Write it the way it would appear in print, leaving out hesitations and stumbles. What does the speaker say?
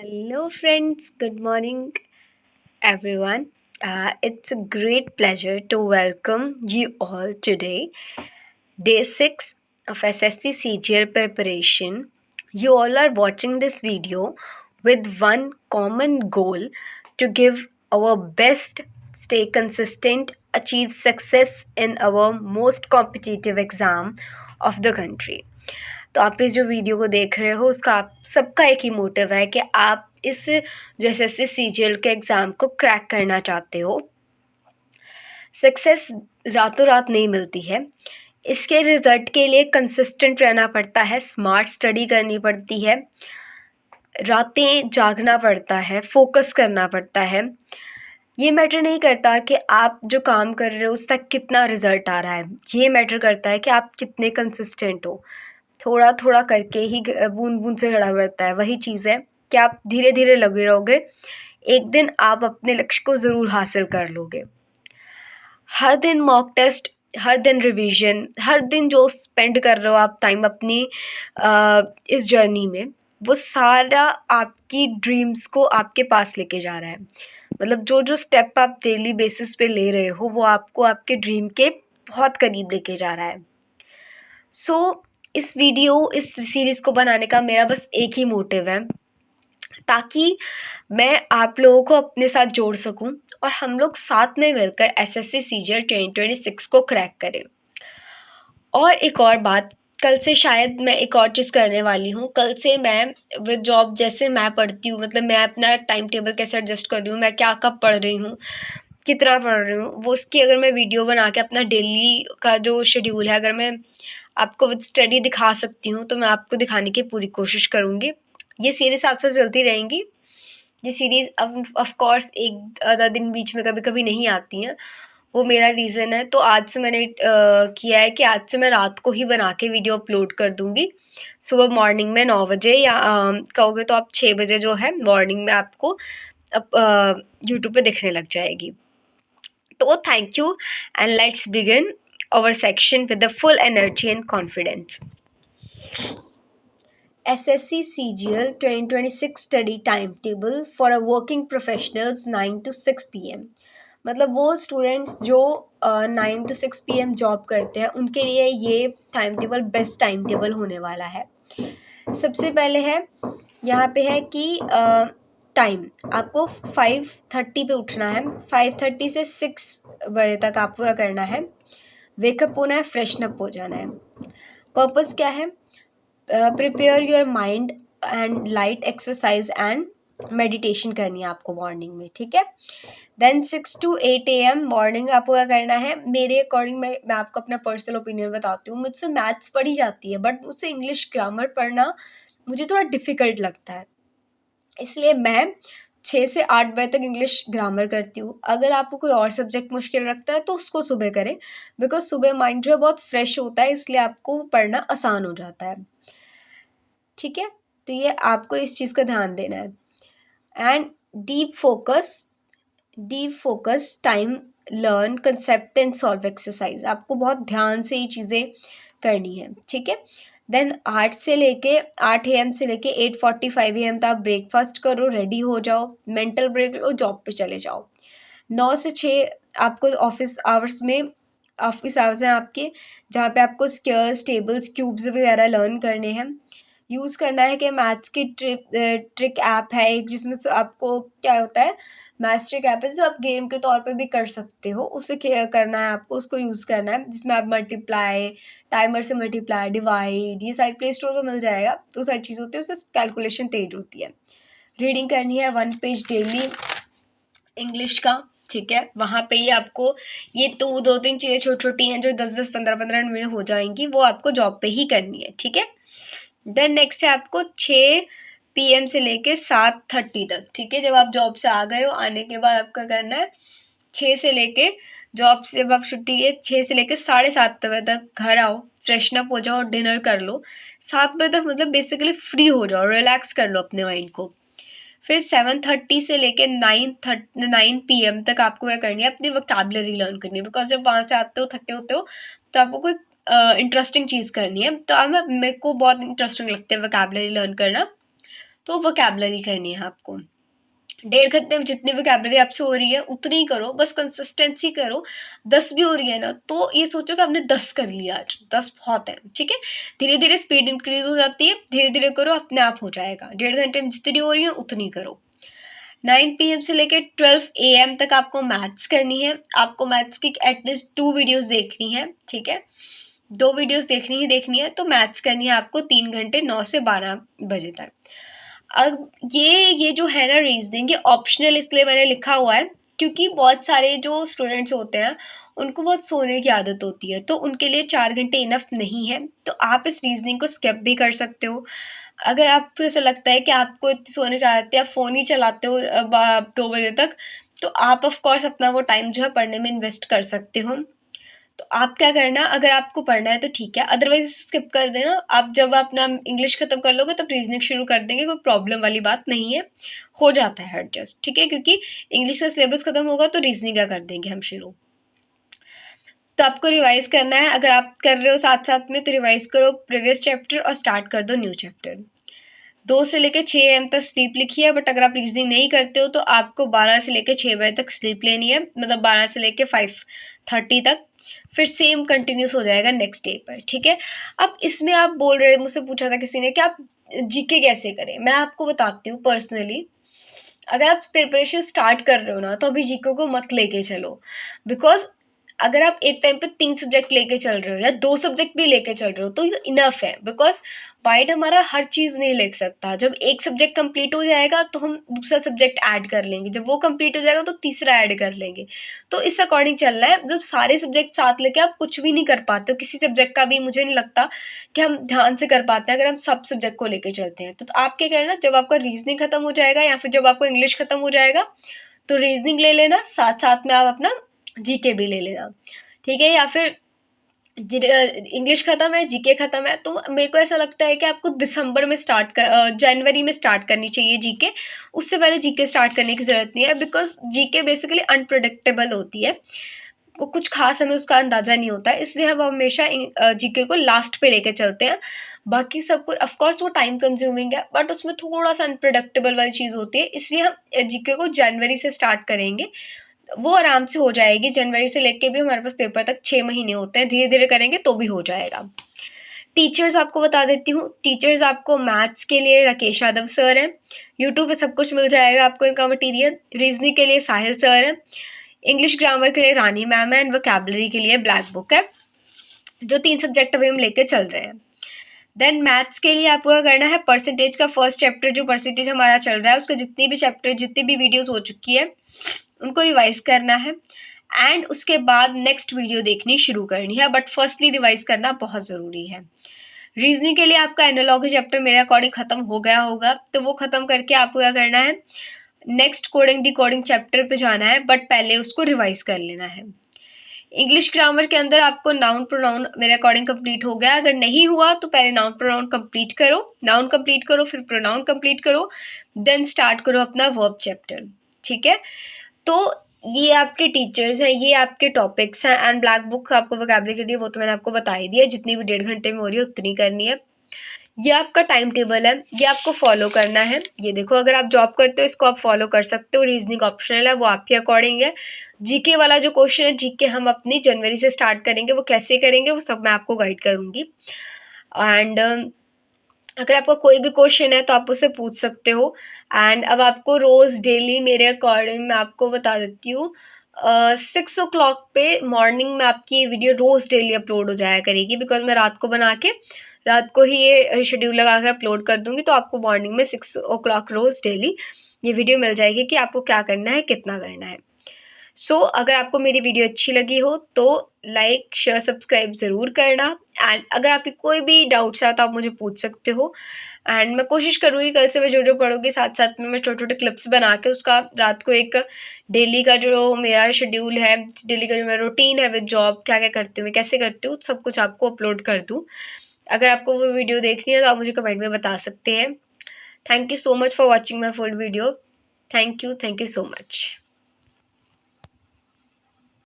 Hello, friends. Good morning, everyone. It's a great pleasure to welcome you all today, day 6 of SSC CGL preparation. You all are watching this video with one common goal to give our best, stay consistent, achieve success in our most competitive exam of the country. तो आप इस जो video को देख रहे हो उसका आप सबका एक ही मोटिव है कि आप इस जो एसएससी सीजीएल के एग्ज़ाम को क्रैक करना चाहते हो। सक्सेस रातों रात नहीं मिलती है। इसके रिज़ल्ट के लिए कंसिस्टेंट रहना पड़ता है, स्मार्ट स्टडी करनी पड़ती है, रातें जागना पड़ता है, फोकस करना पड़ता है। ये मैटर नहीं करता कि आप जो काम कर रहे हो उसका कितना रिज़ल्ट आ रहा है, ये मैटर करता है कि आप कितने कंसिस्टेंट हो। थोड़ा थोड़ा करके ही बूंद बूंद से घड़ा भरता है। वही चीज़ है कि आप धीरे धीरे लगे रहोगे, एक दिन आप अपने लक्ष्य को ज़रूर हासिल कर लोगे। हर दिन मॉक टेस्ट, हर दिन रिवीजन, हर दिन जो स्पेंड कर रहे हो आप टाइम अपनी इस जर्नी में, वो सारा आपकी ड्रीम्स को आपके पास लेके जा रहा है। मतलब जो जो स्टेप आप डेली बेसिस पे ले रहे हो वो आपको आपके ड्रीम के बहुत करीब लेके जा रहा है। इस सीरीज़ को बनाने का मेरा बस एक ही मोटिव है, ताकि मैं आप लोगों को अपने साथ जोड़ सकूं और हम लोग साथ में मिलकर एसएससी सीजीएल 2026 को क्रैक करें। और एक और बात, कल से शायद मैं एक और चीज़ करने वाली हूँ। कल से मैं विद जॉब जैसे मैं पढ़ती हूँ, मतलब मैं अपना टाइम टेबल कैसे एडजस्ट कर रही हूँ, मैं क्या कब पढ़ रही हूँ, कितना पढ़ रही हूँ, वो उसकी अगर मैं वीडियो बना के अपना डेली का जो शेड्यूल है अगर मैं आपको विद स्टडी दिखा सकती हूँ तो मैं आपको दिखाने की पूरी कोशिश करूँगी। ये सीरीज़ साथ साथ चलती रहेंगी। ये सीरीज़ ऑफ कोर्स एक आधा दिन बीच में कभी कभी नहीं आती हैं, वो मेरा रीज़न है। तो आज से मैंने किया है कि आज से मैं रात को ही बना के वीडियो अपलोड कर दूँगी। सुबह मॉर्निंग में 9 बजे या कहोगे तो आप 6 बजे जो है मॉर्निंग में आपको यूट्यूब पे दिखने लग जाएगी। तो thank you, and let's begin our section with the full energy and confidence. SSC CGL 2026 study timetable for a working professionals 9 to 6 PM. मतलब वो स्टूडेंट्स जो 9 to 6 PM जॉब करते हैं उनके लिए ये time table best time table होने वाला है। सबसे पहले है यहाँ पे है कि टाइम आपको 5:30 पे उठना है। 5:30 से 6 बजे तक आपको क्या करना है, वेकअप होना है, फ्रेशन अप हो जाना है। पर्पस क्या है, prepare your mind and light exercise and meditation करनी है आपको मॉर्निंग में, ठीक है। देन 6 to 8 AM मॉर्निंग आपको क्या करना है। मेरे अकॉर्डिंग मैं आपको अपना पर्सनल ओपिनियन बताती हूँ। मुझसे मैथ्स पढ़ी जाती है बट मुझसे इंग्लिश ग्रामर पढ़ना मुझे थोड़ा डिफ़िकल्ट लगता है, इसलिए मैं 6 से 8 बजे तक इंग्लिश ग्रामर करती हूँ। अगर आपको कोई और सब्जेक्ट मुश्किल लगता है तो उसको सुबह करें, बिकॉज सुबह माइंड जो है बहुत फ्रेश होता है, इसलिए आपको पढ़ना आसान हो जाता है, ठीक है। तो ये आपको इस चीज़ का ध्यान देना है। And deep focus time learn concept and solve exercise, आपको बहुत ध्यान से ये चीज़ें करनी है, ठीक है। देन 8 AM से लेके 8:45 AM तक आप ब्रेकफास्ट करो, रेडी हो जाओ, मेंटल ब्रेक लो, जॉब पे चले जाओ। 9 से 6 आपको ऑफिस आवर्स हैं आपके, जहाँ पे आपको स्केयर्स, टेबल्स, क्यूब्स वगैरह लर्न करने हैं। यूज़ करना है कि मैथ्स की ट्रिक ऐप है एक, जिसमें से आपको क्या होता है, मैथ्स ट्रिक ऐप है जो आप गेम के तौर पे भी कर सकते हो, उससे करना है आपको, उसको यूज़ करना है, जिसमें आप मल्टीप्लाई, टाइमर से मल्टीप्लाई, डिवाइड, ये सारी प्ले स्टोर पर मिल जाएगा। तो सारी चीज़ होती है, उससे कैलकुलेशन तेज होती है। रीडिंग करनी है 1 पेज डेली इंग्लिश का, ठीक है। वहाँ पे ही आपको ये तो 2-3 चीज़ें छोटी छोटी हैं जो 10-10, 15-15 मिनट में हो जाएंगी, वो आपको जॉब पे ही करनी है, ठीक है। देन नेक्स्ट है आपको 6 PM से लेके 7:30 तक, ठीक है। जब आप जॉब से आ गए हो, आने के बाद आपका करना है 6 से लेके जॉब से जब आप छुट्टी है 6 से लेके 7:30 बजे तक घर आओ, फ्रेशन अप हो जाओ, डिनर कर लो। 7 बजे तक मतलब बेसिकली फ्री हो जाओ, रिलैक्स कर लो अपने माइंड को। फिर 7:30 से लेके 9 PM तक आपको क्या करनी है, अपनी वोकैबुलरी लर्न करनी है, बिकॉज जब वहाँ से आते हो थके होते हो तो आपको कोई इंटरेस्टिंग चीज़ करनी है। तो अब मेरे को बहुत इंटरेस्टिंग लगता है वोकैबुलरी लर्न करना, तो वोकैबुलरी करनी है आपको। 1.5 घंटे में जितनी वोकैबुलरी आपसे हो रही है उतनी ही करो, बस कंसिस्टेंसी करो। 10 भी हो रही है ना तो ये सोचो कि आपने 10 कर लिया आज, 10 बहुत है, ठीक है। धीरे धीरे स्पीड इंक्रीज हो जाती है, धीरे धीरे करो, अपने आप हो जाएगा। 1.5 घंटे में जितनी हो रही है उतनी करो। 9 PM से लेकर 12 AM तक आपको मैथ्स करनी है। आपको मैथ्स की एटलीस्ट 2 वीडियोस देखनी है, ठीक है। 2 वीडियोस देखनी है। तो मैथ्स करनी है आपको 3 घंटे, 9 से 12 बजे तक। अब ये जो है ना रीजनिंग, ये ऑप्शनल इसलिए मैंने लिखा हुआ है क्योंकि बहुत सारे जो स्टूडेंट्स होते हैं उनको बहुत सोने की आदत होती है, तो उनके लिए 4 घंटे इनफ नहीं है। तो आप इस रीजनिंग को स्किप भी कर सकते हो। अगर आपको ऐसा लगता है कि आपको इतनी सोने की आदत है, आप फ़ोन ही चलाते हो 2 बजे तक, तो आप ऑफ कोर्स अपना वो टाइम जो है पढ़ने में इन्वेस्ट कर सकते हो। तो आप क्या करना, अगर आपको पढ़ना है तो ठीक है, अदरवाइज स्किप कर देना। आप जब अपना इंग्लिश खत्म कर लोगे तब रीजनिंग शुरू कर देंगे, कोई प्रॉब्लम वाली बात नहीं है, हो जाता है एडजस्ट, ठीक है। क्योंकि इंग्लिश का सिलेबस खत्म होगा तो रीजनिंग का कर देंगे हम शुरू। तो आपको रिवाइज करना है, अगर आप कर रहे हो साथ साथ में तो रिवाइज करो प्रीवियस चैप्टर और स्टार्ट कर दो न्यू चैप्टर। 2 से लेकर 6 AM तक स्लीप लिखी है, बट अगर आप रीजनिंग नहीं करते हो तो आपको 12 से लेकर 6 बजे तक स्लीप लेनी है, मतलब 12 से लेकर 5:30 तक। फिर सेम कंटिन्यूस हो जाएगा नेक्स्ट डे पर, ठीक है। अब इसमें आप बोल रहे, मुझसे पूछा था किसी ने कि आप जीके कैसे करें। मैं आपको बताती हूँ पर्सनली, अगर आप प्रिपरेशन स्टार्ट कर रहे हो ना तो अभी जीके को मत लेके चलो। बिकॉज अगर आप एक टाइम पे 3 सब्जेक्ट लेके चल रहे हो या 2 सब्जेक्ट भी लेके चल रहे हो तो ये इनफ है। बिकॉज माइंड हमारा हर चीज़ नहीं लिख सकता। जब एक सब्जेक्ट कंप्लीट हो जाएगा तो हम दूसरा सब्जेक्ट ऐड कर लेंगे, जब वो कंप्लीट हो जाएगा तो तीसरा ऐड कर लेंगे। तो इस अकॉर्डिंग चलना है। जब सारे सब्जेक्ट साथ लेके आप कुछ भी नहीं कर पाते हो, किसी सब्जेक्ट का भी मुझे नहीं लगता कि हम ध्यान से कर पाते हैं अगर हम सब सब्जेक्ट को लेके चलते हैं। तो आप क्या करना, जब आपका रीजनिंग खत्म हो जाएगा या फिर जब आपको इंग्लिश खत्म हो जाएगा तो रीजनिंग ले लेना, साथ साथ में आप अपना जीके भी ले लेना, ठीक है। या फिर इंग्लिश खत्म है, जीके खत्म है, तो मेरे को ऐसा लगता है कि आपको दिसंबर में जनवरी में स्टार्ट करनी चाहिए जीके। उससे पहले जीके स्टार्ट करने की ज़रूरत नहीं है। बिकॉज जीके बेसिकली अनप्रडिक्टेबल होती है, कुछ खास हमें उसका अंदाज़ा नहीं होता है, इसलिए हम हमेशा जीके को लास्ट पे लेके चलते हैं। बाकी सब कुछ ऑफकोर्स वो टाइम कंज्यूमिंग है, बट उसमें थोड़ा सा अनप्रडिक्टेबल वाली चीज़ होती है, इसलिए हम जीके को जनवरी से स्टार्ट करेंगे। वो आराम से हो जाएगी। जनवरी से लेके भी हमारे पास पेपर तक 6 महीने होते हैं, धीरे धीरे करेंगे तो भी हो जाएगा। टीचर्स आपको बता देती हूँ। टीचर्स आपको मैथ्स के लिए राकेश यादव सर हैं, यूट्यूब पे सब कुछ मिल जाएगा आपको इनका मटीरियल। रीजनिंग के लिए साहिल सर हैं, इंग्लिश ग्रामर के लिए रानी मैम है, एंड वोकैबुलरी के लिए ब्लैक बुक है। जो 3 सब्जेक्ट अभी हम लेके चल रहे हैं। देन मैथ्स के लिए आपको क्या करना है, परसेंटेज का फर्स्ट चैप्टर जो परसेंटेज हमारा चल रहा है उसका जितनी भी चैप्टर, जितनी भी वीडियोस हो चुकी है उनको रिवाइज करना है, एंड उसके बाद नेक्स्ट वीडियो देखनी शुरू करनी है। बट फर्स्टली रिवाइज करना बहुत ज़रूरी है। रीजनिंग के लिए आपका एनालॉजी चैप्टर मेरे अकॉर्डिंग खत्म हो गया होगा, तो वो खत्म करके आपको क्या करना है, नेक्स्ट कोडिंग डिकोडिंग चैप्टर पे जाना है, बट पहले उसको रिवाइज कर लेना है। इंग्लिश ग्रामर के अंदर आपको नाउन प्रोनाउन मेरे अकॉर्डिंग कंप्लीट हो गया। अगर नहीं हुआ तो पहले नाउन प्रोनाउन कंप्लीट करो, नाउन कंप्लीट करो, फिर प्रोनाउन कंप्लीट करो, देन स्टार्ट करो अपना वर्ब चैप्टर, ठीक है। तो ये आपके टीचर्स हैं, ये आपके टॉपिक्स हैं, एंड ब्लैक बुक आपको वोकैबुलरी के लिए वो तो मैंने आपको बता ही दिया, जितनी भी 1.5 घंटे में हो रही है उतनी करनी है। ये आपका टाइम टेबल है, ये आपको फॉलो करना है। ये देखो, अगर आप जॉब करते हो इसको आप फॉलो कर सकते हो। रीजनिंग ऑप्शनल है, वो आपके अकॉर्डिंग है। जीके वाला जो क्वेश्चन है, जीके हम अपनी जनवरी से स्टार्ट करेंगे, वो कैसे करेंगे वो सब मैं आपको गाइड करूँगी। एंड अगर आपका कोई भी क्वेश्चन है तो आप उससे पूछ सकते हो। एंड अब आपको रोज़ डेली मेरे अकॉर्डिंग मैं आपको बता देती हूँ, 6 o'clock पे मॉर्निंग में आपकी ये वीडियो रोज़ डेली अपलोड हो जाया करेगी। बिकॉज मैं रात को बना के रात को ही ये शेड्यूल लगा कर अपलोड कर दूँगी, तो आपको मॉर्निंग में 6 o'clock रोज़ डेली ये वीडियो मिल जाएगी कि आपको क्या करना है, कितना करना है। सो अगर आपको मेरी वीडियो अच्छी लगी हो तो लाइक शेयर सब्सक्राइब ज़रूर करना। एंड अगर आपकी कोई भी डाउट्स है तो आप मुझे पूछ सकते हो। एंड मैं कोशिश करूँगी कल से मैं जो पढ़ूँगी साथ साथ में मैं छोटे छोटे क्लिप्स बना के उसका रात को एक डेली का जो मेरा शेड्यूल है, डेली का जो मेरा रूटीन है विद जॉब, क्या क्या करती हूँ मैं, कैसे करती हूँ, सब कुछ आपको अपलोड कर दूँ। अगर आपको वो वीडियो देखनी है तो आप मुझे कमेंट में बता सकते हैं। Thank you so much for watching my full video. Thank you so much.